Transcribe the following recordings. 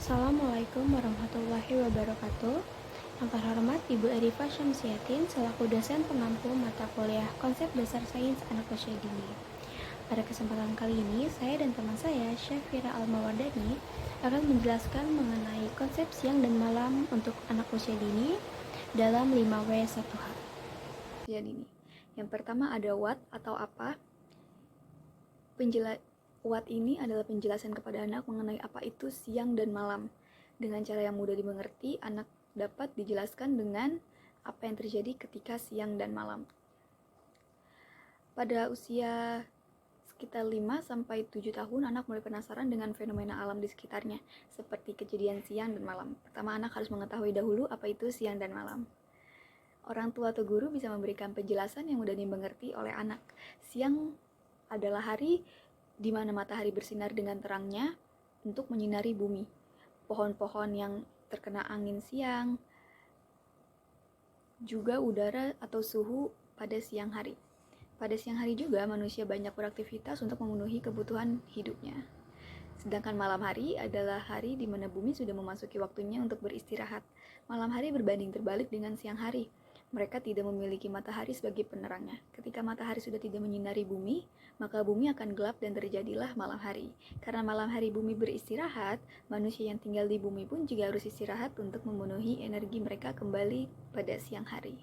Assalamualaikum warahmatullahi wabarakatuh. Yang terhormat Ibu Arifah Syamsiatin selaku dosen pengampu mata kuliah Konsep Dasar Sains Anak Usia Dini. Pada kesempatan kali ini, saya dan teman saya, Syafira Almawardani, akan menjelaskan mengenai konsep siang dan malam untuk anak usia dini dalam 5W1H. Usia dini. Yang pertama ada what atau apa. What ini adalah penjelasan kepada anak mengenai apa itu siang dan malam. Dengan cara yang mudah dimengerti, anak dapat dijelaskan dengan apa yang terjadi ketika siang dan malam. Pada usia sekitar 5-7 tahun, anak mulai penasaran dengan fenomena alam di sekitarnya, seperti kejadian siang dan malam. Pertama, anak harus mengetahui dahulu apa itu siang dan malam. Orang tua atau guru bisa memberikan penjelasan yang mudah dimengerti oleh anak. Siang adalah hari di mana matahari bersinar dengan terangnya untuk menyinari bumi. Pohon-pohon yang terkena angin siang, juga udara atau suhu pada siang hari. Pada siang hari juga manusia banyak beraktivitas untuk memenuhi kebutuhan hidupnya. Sedangkan malam hari adalah hari di mana bumi sudah memasuki waktunya untuk beristirahat. Malam hari berbanding terbalik dengan siang hari. Mereka tidak memiliki matahari sebagai penerangnya. Ketika matahari sudah tidak menyinari bumi, maka bumi akan gelap dan terjadilah malam hari. Karena malam hari bumi beristirahat, manusia yang tinggal di bumi pun juga harus istirahat untuk memenuhi energi mereka kembali pada siang hari.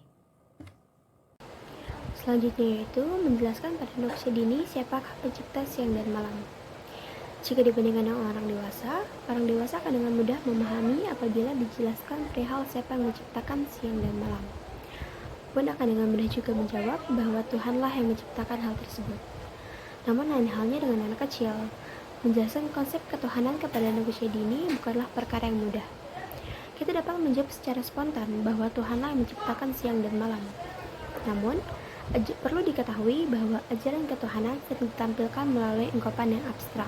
Selanjutnya yaitu menjelaskan pada anak usia dini siapakah pencipta siang dan malam. Jika dibandingkan dengan orang dewasa akan dengan mudah memahami apabila dijelaskan perihal siapa yang menciptakan siang dan malam. Pun akan dengan mudah juga menjawab bahwa Tuhanlah yang menciptakan hal tersebut. Namun lain halnya dengan anak kecil. Menjelaskan konsep ketuhanan kepada anak usia dini bukanlah perkara yang mudah. Kita dapat menjawab secara spontan bahwa Tuhanlah yang menciptakan siang dan malam. Namun, perlu diketahui bahwa ajaran ketuhanan sering ditampilkan melalui ungkapan yang abstrak,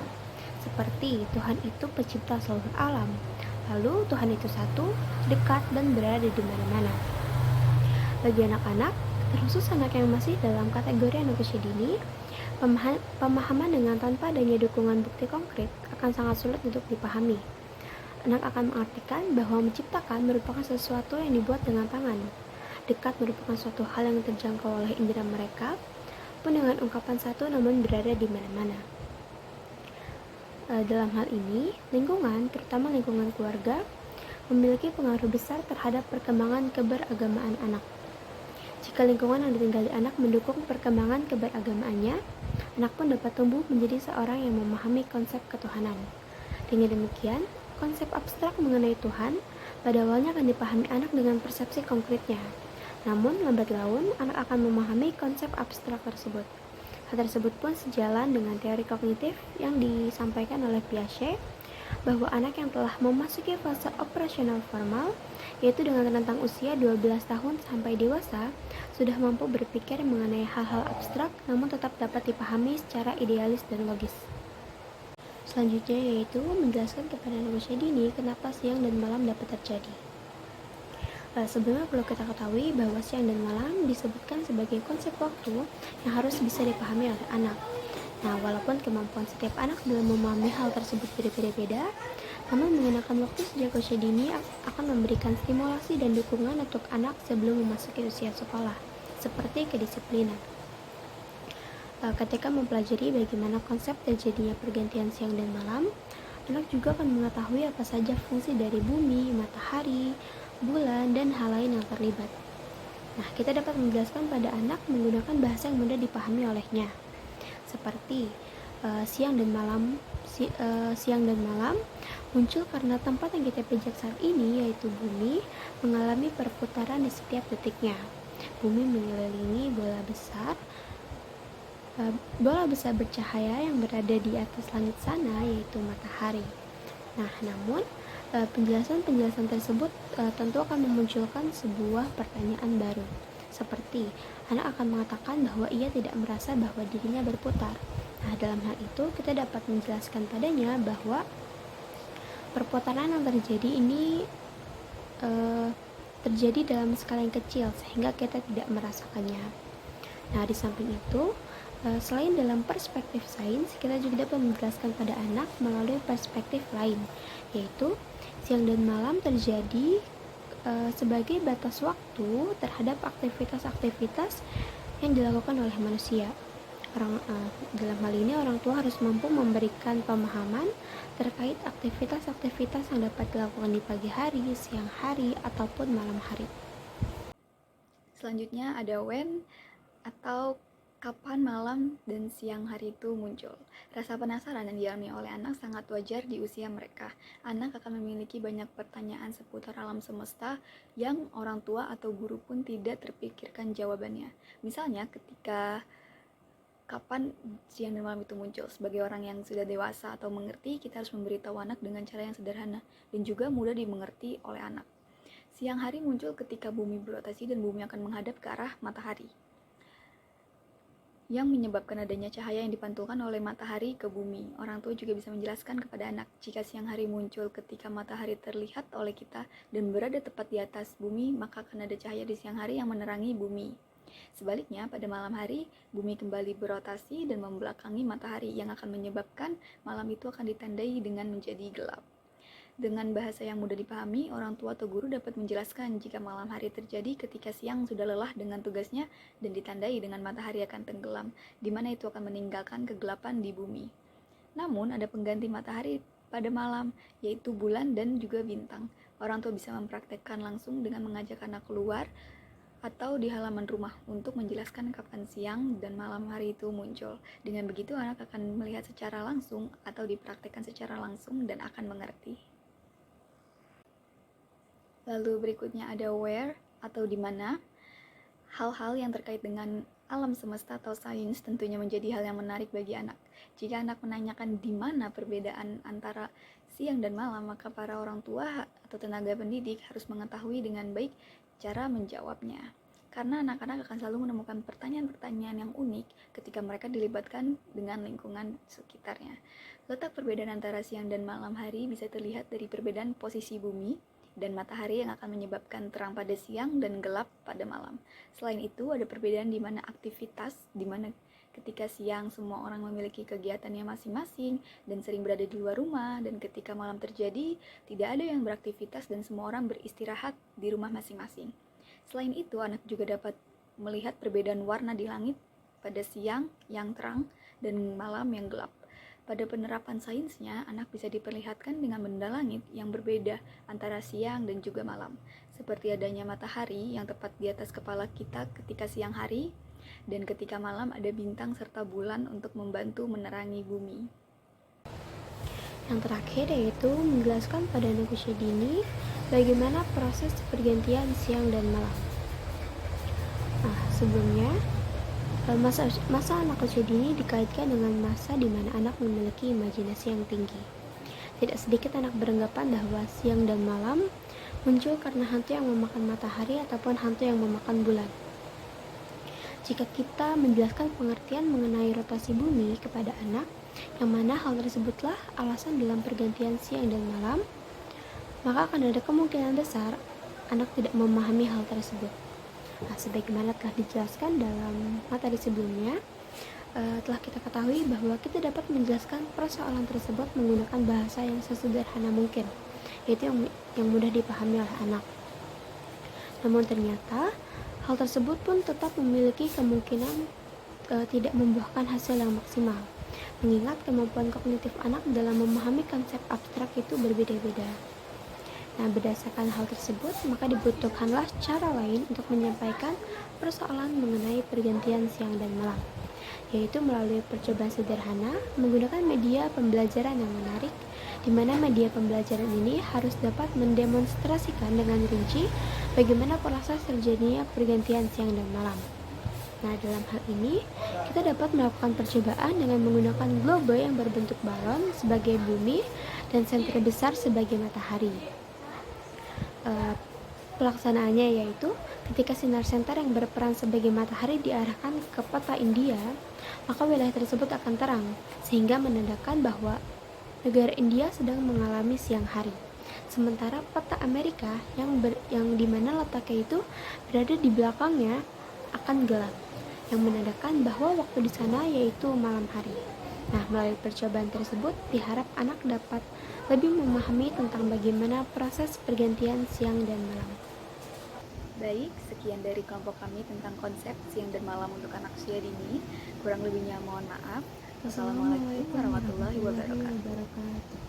seperti Tuhan itu pencipta seluruh alam, lalu Tuhan itu satu, dekat, dan berada di mana-mana. Bagi anak-anak, terkhusus anak yang masih dalam kategori anak usia dini, pemahaman dengan tanpa adanya dukungan bukti konkret akan sangat sulit untuk dipahami. Anak akan mengartikan bahwa menciptakan merupakan sesuatu yang dibuat dengan tangan. Dekat merupakan suatu hal yang terjangkau oleh indera mereka, pun dengan ungkapan satu namun berada di mana-mana. Dalam hal ini, lingkungan, terutama lingkungan keluarga, memiliki pengaruh besar terhadap perkembangan keberagamaan anak. Jika lingkungan yang ditinggali anak mendukung perkembangan keberagamaannya, anak pun dapat tumbuh menjadi seorang yang memahami konsep ketuhanan. Dengan demikian, konsep abstrak mengenai Tuhan pada awalnya akan dipahami anak dengan persepsi konkretnya. Namun, lambat laun, anak akan memahami konsep abstrak tersebut. Hal tersebut pun sejalan dengan teori kognitif yang disampaikan oleh Piaget, bahwa anak yang telah memasuki fase operasional formal, yaitu dengan rentang usia 12 tahun sampai dewasa, sudah mampu berpikir mengenai hal-hal abstrak namun tetap dapat dipahami secara idealis dan logis. Selanjutnya yaitu menjelaskan kepada anak usia dini kenapa siang dan malam dapat terjadi. Sebelumnya perlu kita ketahui bahwa siang dan malam disebutkan sebagai konsep waktu yang harus bisa dipahami oleh anak. Nah, walaupun kemampuan setiap anak dalam memahami hal tersebut berbeda-beda, namun menggunakan waktu sejak usia dini akan memberikan stimulasi dan dukungan untuk anak sebelum memasuki usia sekolah, seperti kedisiplinan. Ketika mempelajari bagaimana konsep terjadinya pergantian siang dan malam, anak juga akan mengetahui apa saja fungsi dari bumi, matahari, bulan, dan hal lain yang terlibat. Nah, kita dapat menjelaskan pada anak menggunakan bahasa yang mudah dipahami olehnya, seperti siang dan malam muncul karena tempat yang kita pijak saat ini, yaitu bumi, mengalami perputaran di setiap detiknya. Bumi mengelilingi bola besar bercahaya yang berada di atas langit sana, yaitu matahari. Nah, namun penjelasan tersebut tentu akan memunculkan sebuah pertanyaan baru, seperti anak akan mengatakan bahwa ia tidak merasa bahwa dirinya berputar. Nah, dalam hal itu kita dapat menjelaskan padanya bahwa perputaran yang terjadi ini terjadi dalam skala yang kecil sehingga kita tidak merasakannya. Nah, di samping itu, selain dalam perspektif sains, kita juga dapat menjelaskan pada anak melalui perspektif lain, yaitu Siang dan malam terjadi sebagai batas waktu terhadap aktivitas-aktivitas yang dilakukan oleh manusia. Dalam hal ini orang tua harus mampu memberikan pemahaman terkait aktivitas-aktivitas yang dapat dilakukan di pagi hari, siang hari, ataupun malam hari. Selanjutnya ada when atau kapan malam dan siang hari itu muncul. Rasa penasaran yang dialami oleh anak sangat wajar di usia mereka. Anak akan memiliki banyak pertanyaan seputar alam semesta yang orang tua atau guru pun tidak terpikirkan jawabannya. Misalnya ketika kapan siang dan malam itu muncul. Sebagai orang yang sudah dewasa atau mengerti, kita harus memberitahu anak dengan cara yang sederhana dan juga mudah dimengerti oleh anak. Siang hari muncul ketika bumi berotasi dan bumi akan menghadap ke arah matahari, yang menyebabkan adanya cahaya yang dipantulkan oleh matahari ke bumi. Orang tua juga bisa menjelaskan kepada anak, jika siang hari muncul ketika matahari terlihat oleh kita dan berada tepat di atas bumi, maka akan ada cahaya di siang hari yang menerangi bumi. Sebaliknya, pada malam hari, bumi kembali berotasi dan membelakangi matahari, yang akan menyebabkan malam itu akan ditandai dengan menjadi gelap. Dengan bahasa yang mudah dipahami, orang tua atau guru dapat menjelaskan jika malam hari terjadi ketika siang sudah lelah dengan tugasnya dan ditandai dengan matahari akan tenggelam, di mana itu akan meninggalkan kegelapan di bumi. Namun, ada pengganti matahari pada malam, yaitu bulan dan juga bintang. Orang tua bisa mempraktekkan langsung dengan mengajak anak keluar atau di halaman rumah untuk menjelaskan kapan siang dan malam hari itu muncul. Dengan begitu, anak akan melihat secara langsung atau dipraktekkan secara langsung dan akan mengerti. Lalu berikutnya ada where atau di mana. Hal-hal yang terkait dengan alam semesta atau sains tentunya menjadi hal yang menarik bagi anak. Jika anak menanyakan di mana perbedaan antara siang dan malam, maka para orang tua atau tenaga pendidik harus mengetahui dengan baik cara menjawabnya. Karena anak-anak akan selalu menemukan pertanyaan-pertanyaan yang unik ketika mereka dilibatkan dengan lingkungan sekitarnya. Letak perbedaan antara siang dan malam hari bisa terlihat dari perbedaan posisi bumi dan matahari yang akan menyebabkan terang pada siang dan gelap pada malam. Selain itu, ada perbedaan di mana aktivitas, di mana ketika siang semua orang memiliki kegiatannya masing-masing dan sering berada di luar rumah, dan ketika malam terjadi, tidak ada yang beraktivitas dan semua orang beristirahat di rumah masing-masing. Selain itu, anak juga dapat melihat perbedaan warna di langit pada siang yang terang dan malam yang gelap. Pada penerapan sainsnya, anak bisa diperlihatkan dengan benda langit yang berbeda antara siang dan juga malam, seperti adanya matahari yang tepat di atas kepala kita ketika siang hari, dan ketika malam ada bintang serta bulan untuk membantu menerangi bumi. Yang terakhir yaitu menjelaskan pada anak usia dini bagaimana proses pergantian siang dan malam. Sebelumnya, masa anak usia dini dikaitkan dengan masa di mana anak memiliki imajinasi yang tinggi. Tidak sedikit anak beranggapan bahwa siang dan malam muncul karena hantu yang memakan matahari ataupun hantu yang memakan bulan. Jika kita menjelaskan pengertian mengenai rotasi bumi kepada anak, yang mana hal tersebutlah alasan dalam pergantian siang dan malam, maka akan ada kemungkinan besar anak tidak memahami hal tersebut. Sebagaimana telah dijelaskan dalam materi sebelumnya, telah kita ketahui bahwa kita dapat menjelaskan persoalan tersebut menggunakan bahasa yang sesederhana mungkin, yaitu yang mudah dipahami oleh anak. Namun ternyata hal tersebut pun tetap memiliki kemungkinan tidak membuahkan hasil yang maksimal, mengingat kemampuan kognitif anak dalam memahami konsep abstrak itu berbeda-beda. Berdasarkan hal tersebut, maka dibutuhkanlah cara lain untuk menyampaikan persoalan mengenai pergantian siang dan malam, yaitu melalui percobaan sederhana menggunakan media pembelajaran yang menarik, di mana media pembelajaran ini harus dapat mendemonstrasikan dengan rinci bagaimana proses terjadinya pergantian siang dan malam. Dalam hal ini, kita dapat melakukan percobaan dengan menggunakan globe yang berbentuk balon sebagai bumi dan sentra besar sebagai matahari. Pelaksanaannya yaitu ketika sinar senter yang berperan sebagai matahari diarahkan ke peta India, maka wilayah tersebut akan terang, sehingga menandakan bahwa negara India sedang mengalami siang hari. Sementara peta Amerika yang dimana letaknya itu berada di belakangnya akan gelap, yang menandakan bahwa waktu di sana yaitu malam hari. Nah, melalui percobaan tersebut, diharap anak dapat lebih memahami tentang bagaimana proses pergantian siang dan malam. Baik, sekian dari kelompok kami tentang konsep siang dan malam untuk anak usia dini. Kurang lebihnya mohon maaf. Wassalamualaikum warahmatullahi wabarakatuh.